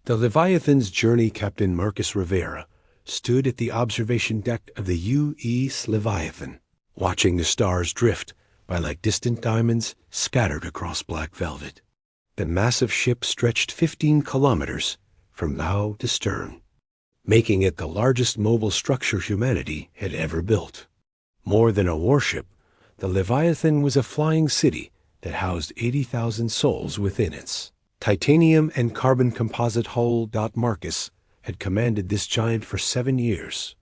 The Leviathan's journey captain Marcus Rivera stood at the observation deck of the U.S. Leviathan, watching the stars drift by like distant diamonds scattered across black velvet. The massive ship stretched 15 kilometers from bow to stern, making it the largest mobile structure humanity had ever built. More than a warship, the Leviathan was a flying city that housed 80,000 souls within its titanium and carbon composite hull. Marcus had commanded this giant for 7 years,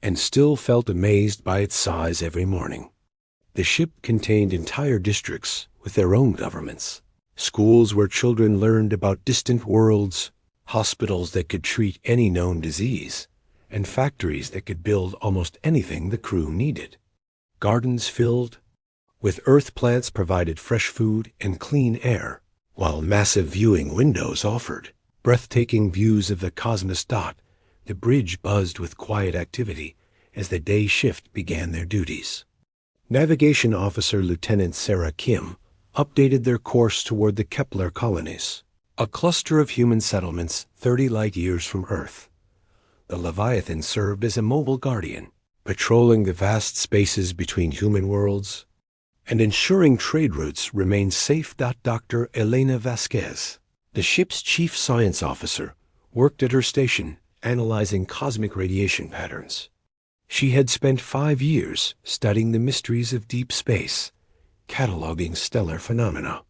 and still felt amazed by its size every morning. The ship contained entire districts with their own governments, schools where children learned about distant worlds, hospitals that could treat any known disease, and factories that could build almost anything the crew needed. Gardens filled with earth plants provided fresh food and clean air, while massive viewing windows offered breathtaking views of the cosmos. The bridge buzzed with quiet activity as the day shift began their duties. Navigation Officer Lieutenant Sarah Kim updated their course toward the Kepler colonies, a cluster of human settlements 30 light-years from Earth. The Leviathan served as a mobile guardian, patrolling the vast spaces between human worlds and ensuring trade routes remained safe. Dr. Elena Vasquez, the ship's chief science officer, worked at her station analyzing cosmic radiation patterns. She had spent 5 years studying the mysteries of deep space, cataloging stellar phenomena,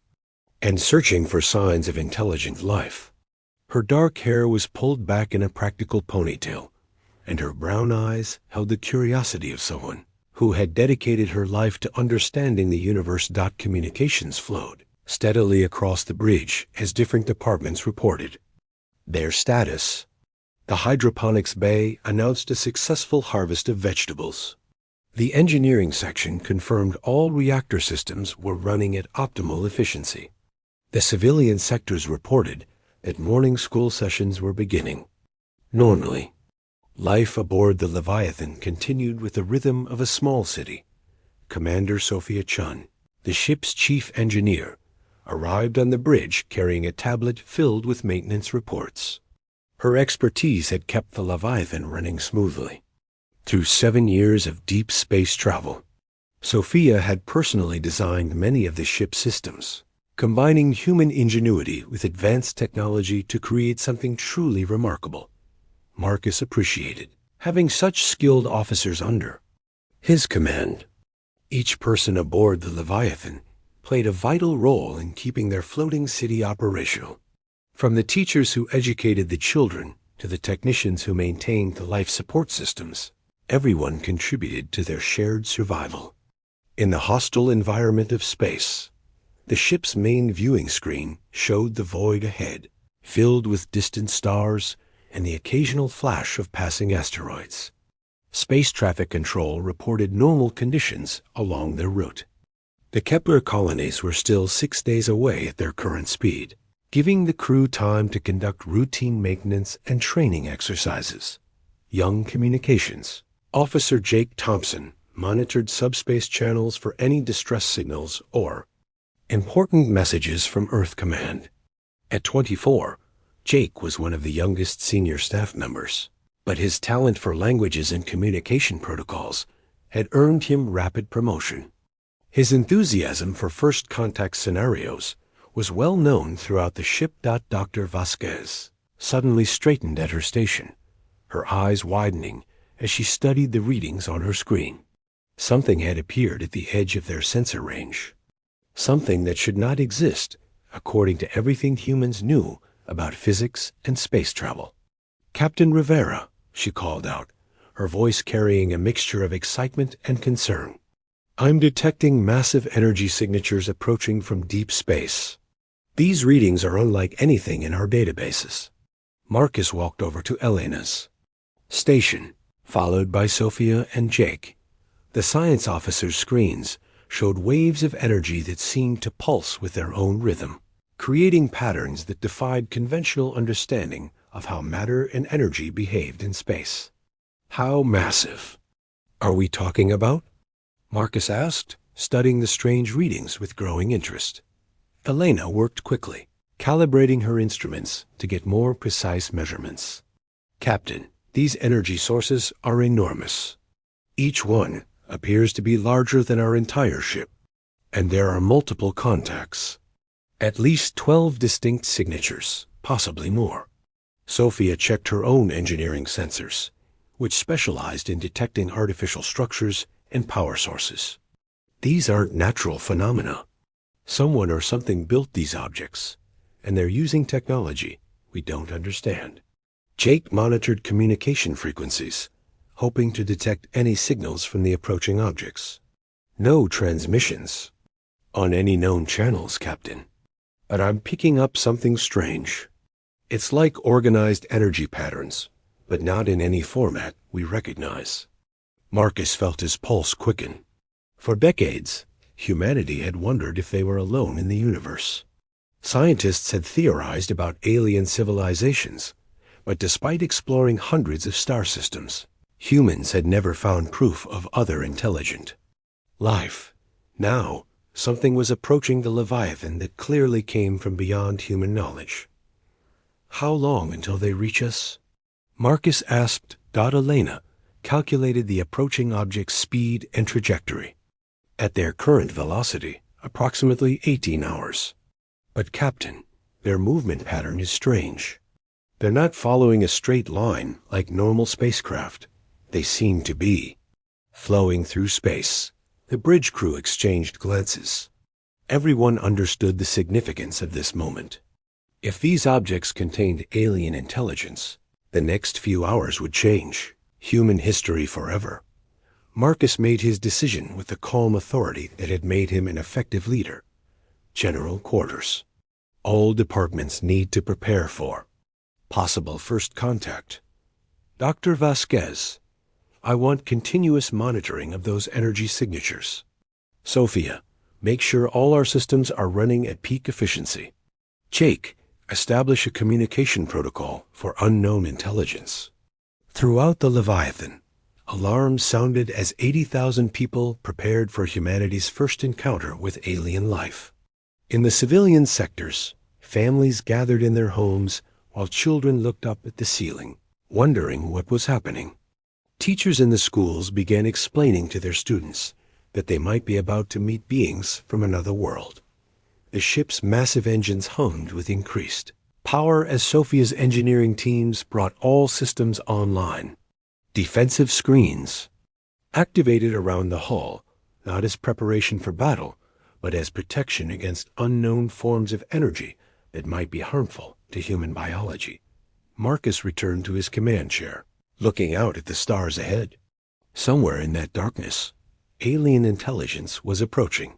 and searching for signs of intelligent life. Her dark hair was pulled back in a practical ponytail, and her brown eyes held the curiosity of someone who had dedicated her life to understanding the universe. Communications flowed steadily across the bridge as different departments reported their status. The hydroponics bay announced a successful harvest of vegetables. The engineering section confirmed all reactor systems were running at optimal efficiency. The civilian sectors reported that morning school sessions were beginning. Normally, life aboard the Leviathan continued with the rhythm of a small city. Commander Sophia Chun, the ship's chief engineer, arrived on the bridge carrying a tablet filled with maintenance reports. Her expertise had kept the Leviathan running smoothly. Through 7 years of deep space travel, Sophia had personally designed many of the ship's systems, combining human ingenuity with advanced technology to create something truly remarkable. Marcus appreciated having such skilled officers under his command. Each person aboard the Leviathan played a vital role in keeping their floating city operational. From the teachers who educated the children to the technicians who maintained the life support systems, everyone contributed to their shared survival. In the hostile environment of space, the ship's main viewing screen showed the void ahead, filled with distant stars and the occasional flash of passing asteroids. Space traffic control reported normal conditions along their route. The Kepler colonies were still 6 days away at their current speed, giving the crew time to conduct routine maintenance and training exercises. Young Communications Officer Jake Thompson monitored subspace channels for any distress signals or important messages from Earth Command. At 24, Jake was one of the youngest senior staff members, but his talent for languages and communication protocols had earned him rapid promotion. His enthusiasm for first contact scenarios was well known throughout the ship. Dr. Vasquez suddenly straightened at her station, her eyes widening as she studied the readings on her screen. Something had appeared at the edge of their sensor range, something that should not exist according to everything humans knew about physics and space travel. "Captain Rivera," she called out, her voice carrying a mixture of excitement and concern. "I'm detecting massive energy signatures approaching from deep space. These readings are unlike anything in our databases." Marcus walked over to Elena's station, followed by Sophia and Jake. The science officer's screens showed waves of energy that seemed to pulse with their own rhythm, creating patterns that defied conventional understanding of how matter and energy behaved in space. "How massive are we talking about?" Marcus asked, studying the strange readings with growing interest. Elena worked quickly, calibrating her instruments to get more precise measurements. "Captain, these energy sources are enormous. Each one appears to be larger than our entire ship, and there are multiple contacts. At least 12 distinct signatures, possibly more." Sophia checked her own engineering sensors, which specialized in detecting artificial structures and power sources. "These aren't natural phenomena. Someone or something built these objects, and they're using technology we don't understand." Jake monitored communication frequencies, hoping to detect any signals from the approaching objects. "No transmissions on any known channels, Captain. But I'm picking up something strange. It's like organized energy patterns, but not in any format we recognize." Marcus felt his pulse quicken. For decades, humanity had wondered if they were alone in the universe. Scientists had theorized about alien civilizations, but despite exploring hundreds of star systems, humans had never found proof of other intelligent life. Now, something was approaching the Leviathan that clearly came from beyond human knowledge. "How long until they reach us?" Marcus asked. Elena calculated the approaching object's speed and trajectory. "At their current velocity, approximately 18 hours. But Captain, their movement pattern is strange. They're not following a straight line like normal spacecraft. They seem to be flowing through space." The bridge crew exchanged glances. Everyone understood the significance of this moment. If these objects contained alien intelligence, the next few hours would change human history forever. Marcus made his decision with the calm authority that had made him an effective leader. "General quarters. All departments need to prepare for possible first contact. Dr. Vasquez, I want continuous monitoring of those energy signatures. Sophia, make sure all our systems are running at peak efficiency. Jake, establish a communication protocol for unknown intelligence." Throughout the Leviathan, alarms sounded as 80,000 people prepared for humanity's first encounter with alien life. In the civilian sectors, families gathered in their homes while children looked up at the ceiling, wondering what was happening. Teachers in the schools began explaining to their students that they might be about to meet beings from another world. The ship's massive engines hummed with increased power as Sophia's engineering teams brought all systems online. Defensive screens activated around the hull, not as preparation for battle, but as protection against unknown forms of energy that might be harmful to human biology. Marcus returned to his command chair, looking out at the stars ahead. Somewhere in that darkness, alien intelligence was approaching.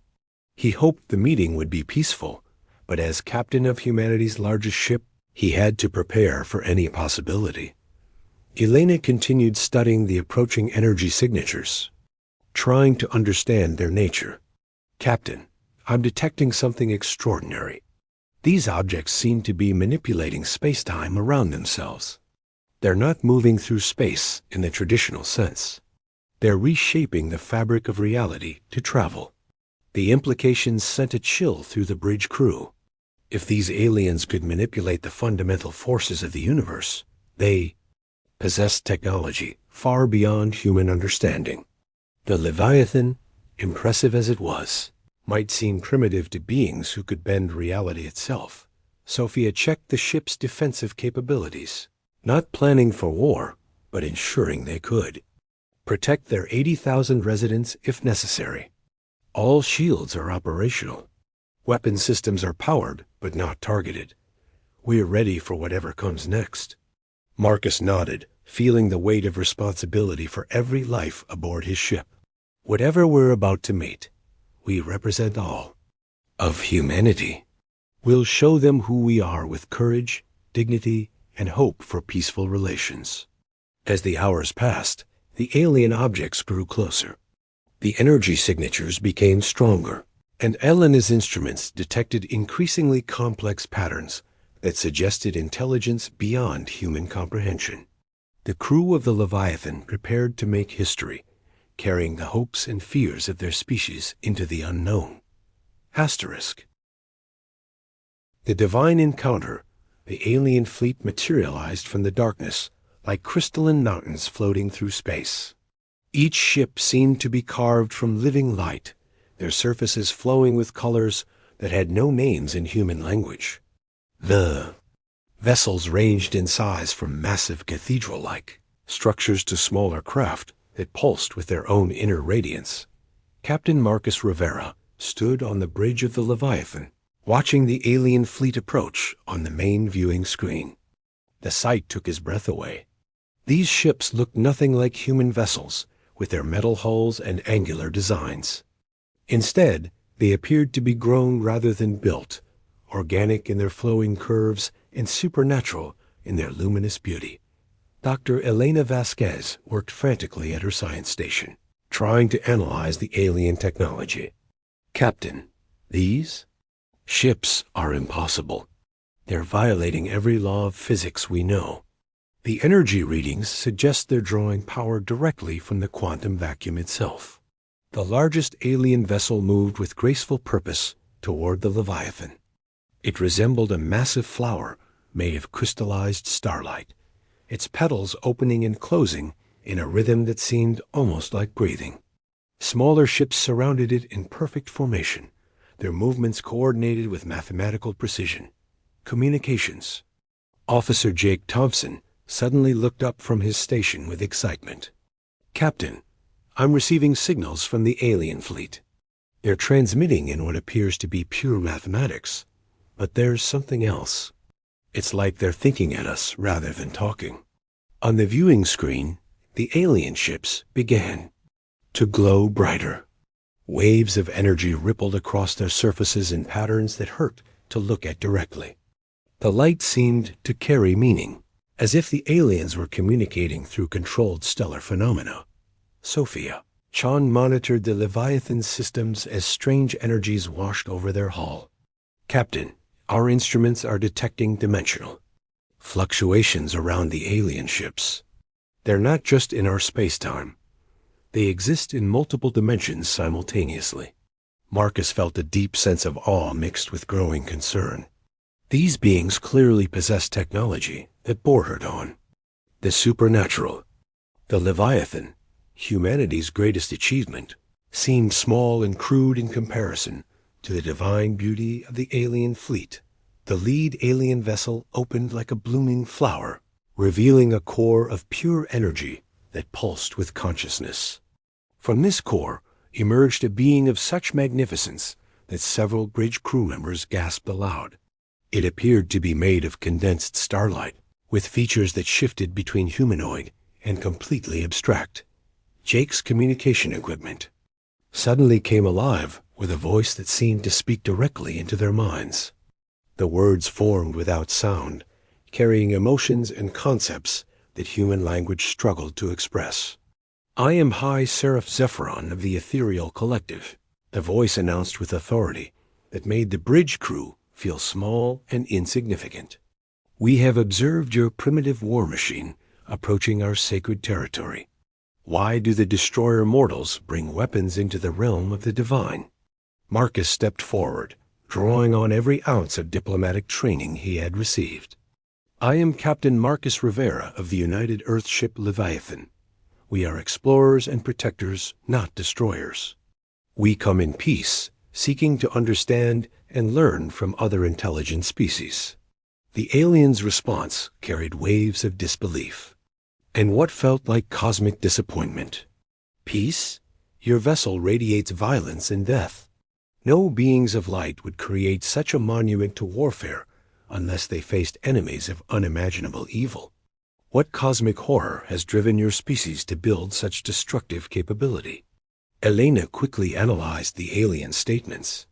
He hoped the meeting would be peaceful, but as captain of humanity's largest ship, he had to prepare for any possibility. Elena continued studying the approaching energy signatures, trying to understand their nature. "Captain, I'm detecting something extraordinary. These objects seem to be manipulating space-time around themselves. They're not moving through space in the traditional sense. They're reshaping the fabric of reality to travel." The implications sent a chill through the bridge crew. If these aliens could manipulate the fundamental forces of the universe, they possessed technology far beyond human understanding. The Leviathan, impressive as it was, might seem primitive to beings who could bend reality itself. Sophia checked the ship's defensive capabilities, not planning for war, but ensuring they could protect their 80,000 residents if necessary. All shields are operational. Weapon systems are powered, but not targeted. We're ready for whatever comes next. Marcus nodded, feeling the weight of responsibility for every life aboard his ship. Whatever we're about to meet, we represent all of humanity. We'll show them who we are with courage, dignity, and hope for peaceful relations. As the hours passed, the alien objects grew closer. The energy signatures became stronger, and Elena's instruments detected increasingly complex patterns that suggested intelligence beyond human comprehension. The crew of the Leviathan prepared to make history, carrying the hopes and fears of their species into the unknown. *. The divine encounter, the alien fleet materialized from the darkness like crystalline mountains floating through space. Each ship seemed to be carved from living light, their surfaces flowing with colors that had no names in human language. The vessels ranged in size from massive cathedral-like structures to smaller craft that pulsed with their own inner radiance. Captain Marcus Rivera stood on the bridge of the Leviathan, watching the alien fleet approach on the main viewing screen. The sight took his breath away. These ships looked nothing like human vessels, with their metal hulls and angular designs. Instead, they appeared to be grown rather than built, organic in their flowing curves and supernatural in their luminous beauty. Dr. Elena Vasquez worked frantically at her science station, trying to analyze the alien technology. "Captain, these ships are impossible. They're violating every law of physics we know. The energy readings suggest they're drawing power directly from the quantum vacuum itself." The largest alien vessel moved with graceful purpose toward the Leviathan. It resembled a massive flower made of crystallized starlight, its petals opening and closing in a rhythm that seemed almost like breathing. Smaller ships surrounded it in perfect formation, their movements coordinated with mathematical precision. Communications. Officer Jake Thompson suddenly looked up from his station with excitement. "Captain, I'm receiving signals from the alien fleet. They're transmitting in what appears to be pure mathematics, but there's something else. It's like they're thinking at us rather than talking." On the viewing screen, the alien ships began to glow brighter. Waves of energy rippled across their surfaces in patterns that hurt to look at directly. The light seemed to carry meaning, as if the aliens were communicating through controlled stellar phenomena. Sophia. Chan monitored the Leviathan systems as strange energies washed over their hull. "Captain, our instruments are detecting dimensional fluctuations around the alien ships. They're not just in our space-time. They exist in multiple dimensions simultaneously." Marcus felt a deep sense of awe mixed with growing concern. These beings clearly possessed technology that bordered on the supernatural. The Leviathan, humanity's greatest achievement, seemed small and crude in comparison to the divine beauty of the alien fleet. The lead alien vessel opened like a blooming flower, revealing a core of pure energy that pulsed with consciousness. From this core emerged a being of such magnificence that several bridge crew members gasped aloud. It appeared to be made of condensed starlight, with features that shifted between humanoid and completely abstract. Jake's communication equipment suddenly came alive with a voice that seemed to speak directly into their minds. The words formed without sound, carrying emotions and concepts that human language struggled to express. "I am High Seraph Zephyron of the Ethereal Collective," the voice announced with authority that made the bridge crew feel small and insignificant. "We have observed your primitive war machine approaching our sacred territory. Why do the destroyer mortals bring weapons into the realm of the divine?" Marcus stepped forward, drawing on every ounce of diplomatic training he had received. "I am Captain Marcus Rivera of the United Earthship Leviathan. We are explorers and protectors, not destroyers. We come in peace, seeking to understand and learn from other intelligent species." The alien's response carried waves of disbelief, and what felt like cosmic disappointment. "Peace? Your vessel radiates violence and death. No beings of light would create such a monument to warfare unless they faced enemies of unimaginable evil. What cosmic horror has driven your species to build such destructive capability?" Elena quickly analyzed the alien statements.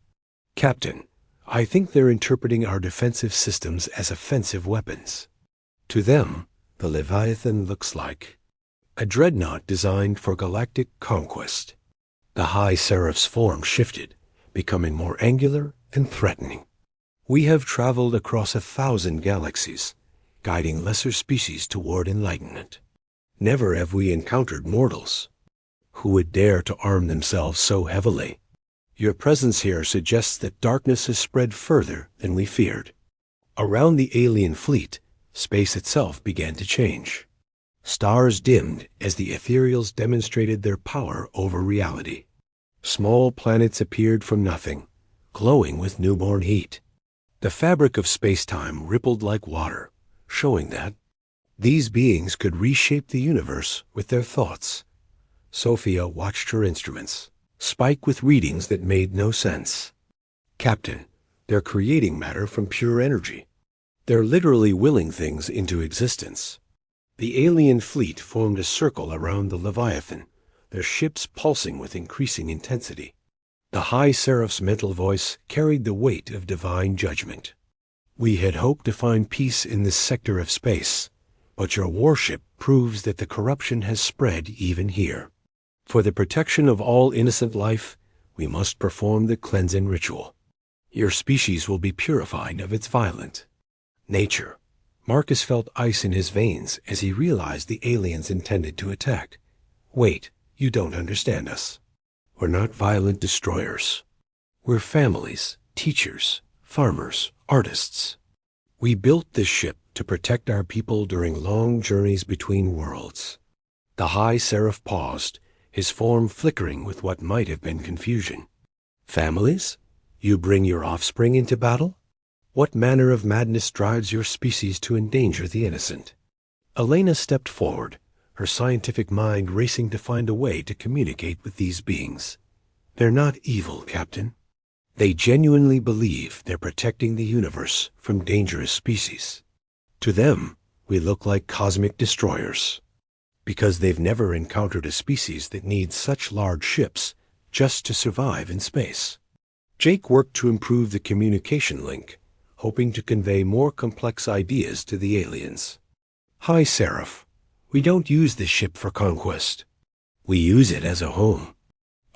"Captain, I think they're interpreting our defensive systems as offensive weapons. To them, the Leviathan looks like a dreadnought designed for galactic conquest." The High Seraph's form shifted, becoming more angular and threatening. "We have traveled across 1,000 galaxies, guiding lesser species toward enlightenment. Never have we encountered mortals who would dare to arm themselves so heavily. Your presence here suggests that darkness has spread further than we feared." Around the alien fleet, space itself began to change. Stars dimmed as the ethereals demonstrated their power over reality. Small planets appeared from nothing, glowing with newborn heat. The fabric of space-time rippled like water, showing that these beings could reshape the universe with their thoughts. Sophia watched her instruments, spike with readings that made no sense. Captain, they're creating matter from pure energy. They're literally willing things into existence. The alien fleet formed a circle around the Leviathan, their ships pulsing with increasing intensity. The High Seraph's mental voice carried the weight of divine judgment. We had hoped to find peace in this sector of space, but your warship proves that the corruption has spread even here. For the protection of all innocent life, we must perform the cleansing ritual. Your species will be purified of its violent nature. Marcus felt ice in his veins as he realized the aliens intended to attack. Wait, you don't understand us. We're not violent destroyers. We're families, teachers, farmers, artists. We built this ship to protect our people during long journeys between worlds. The High Seraph paused, his form flickering with what might have been confusion. Families? You bring your offspring into battle? What manner of madness drives your species to endanger the innocent? Elena stepped forward, her scientific mind racing to find a way to communicate with these beings. They're not evil, Captain. They genuinely believe they're protecting the universe from dangerous species. To them, we look like cosmic destroyers, because they've never encountered a species that needs such large ships just to survive in space. Jake worked to improve the communication link, hoping to convey more complex ideas to the aliens. High Seraph, we don't use this ship for conquest. We use it as a home.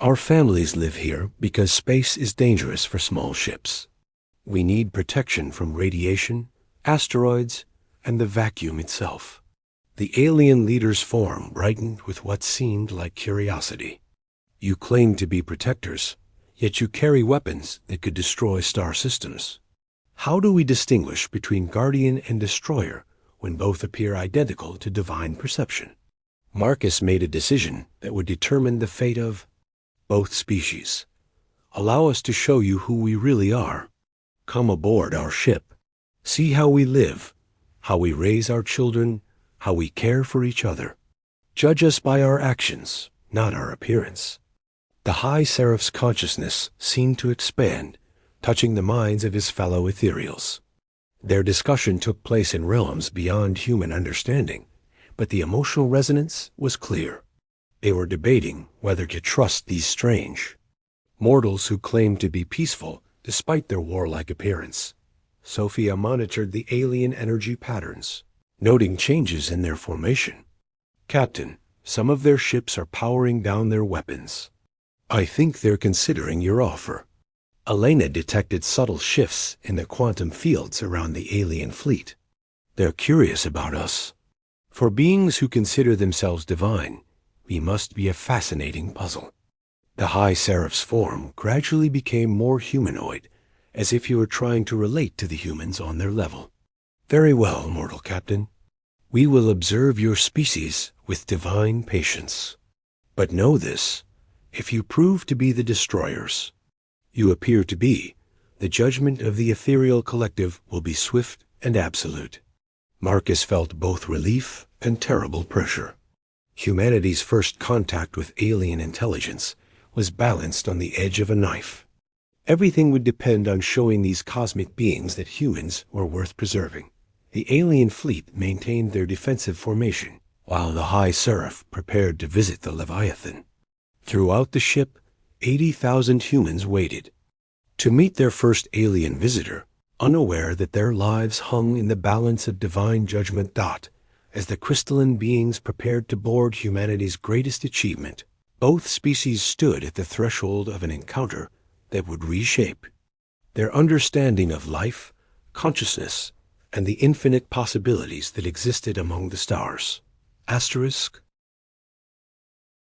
Our families live here because space is dangerous for small ships. We need protection from radiation, asteroids, and the vacuum itself. The alien leader's form brightened with what seemed like curiosity. You claim to be protectors, yet you carry weapons that could destroy star systems. How do we distinguish between guardian and destroyer when both appear identical to divine perception? Marcus made a decision that would determine the fate of both species. Allow us to show you who we really are. Come aboard our ship. See how we live, how we raise our children, how we care for each other. Judge us by our actions, not our appearance. The High Seraph's consciousness seemed to expand, touching the minds of his fellow ethereals. Their discussion took place in realms beyond human understanding, but the emotional resonance was clear. They were debating whether to trust these strange mortals who claimed to be peaceful despite their warlike appearance. Sophia monitored the alien energy patterns, noting changes in their formation. Captain, some of their ships are powering down their weapons. I think they're considering your offer. Elena detected subtle shifts in the quantum fields around the alien fleet. They're curious about us. For beings who consider themselves divine, we must be a fascinating puzzle. The High Seraph's form gradually became more humanoid, as if he were trying to relate to the humans on their level. Very well, mortal captain. We will observe your species with divine patience. But know this, if you prove to be the destroyers you appear to be, the judgment of the ethereal collective will be swift and absolute. Marcus felt both relief and terrible pressure. Humanity's first contact with alien intelligence was balanced on the edge of a knife. Everything would depend on showing these cosmic beings that humans were worth preserving. The alien fleet maintained their defensive formation, while the High Seraph prepared to visit the Leviathan. Throughout the ship, 80,000 humans waited to meet their first alien visitor, unaware that their lives hung in the balance of divine judgment. As the crystalline beings prepared to board humanity's greatest achievement, both species stood at the threshold of an encounter that would reshape their understanding of life, consciousness, and the infinite possibilities that existed among the stars. Asterisk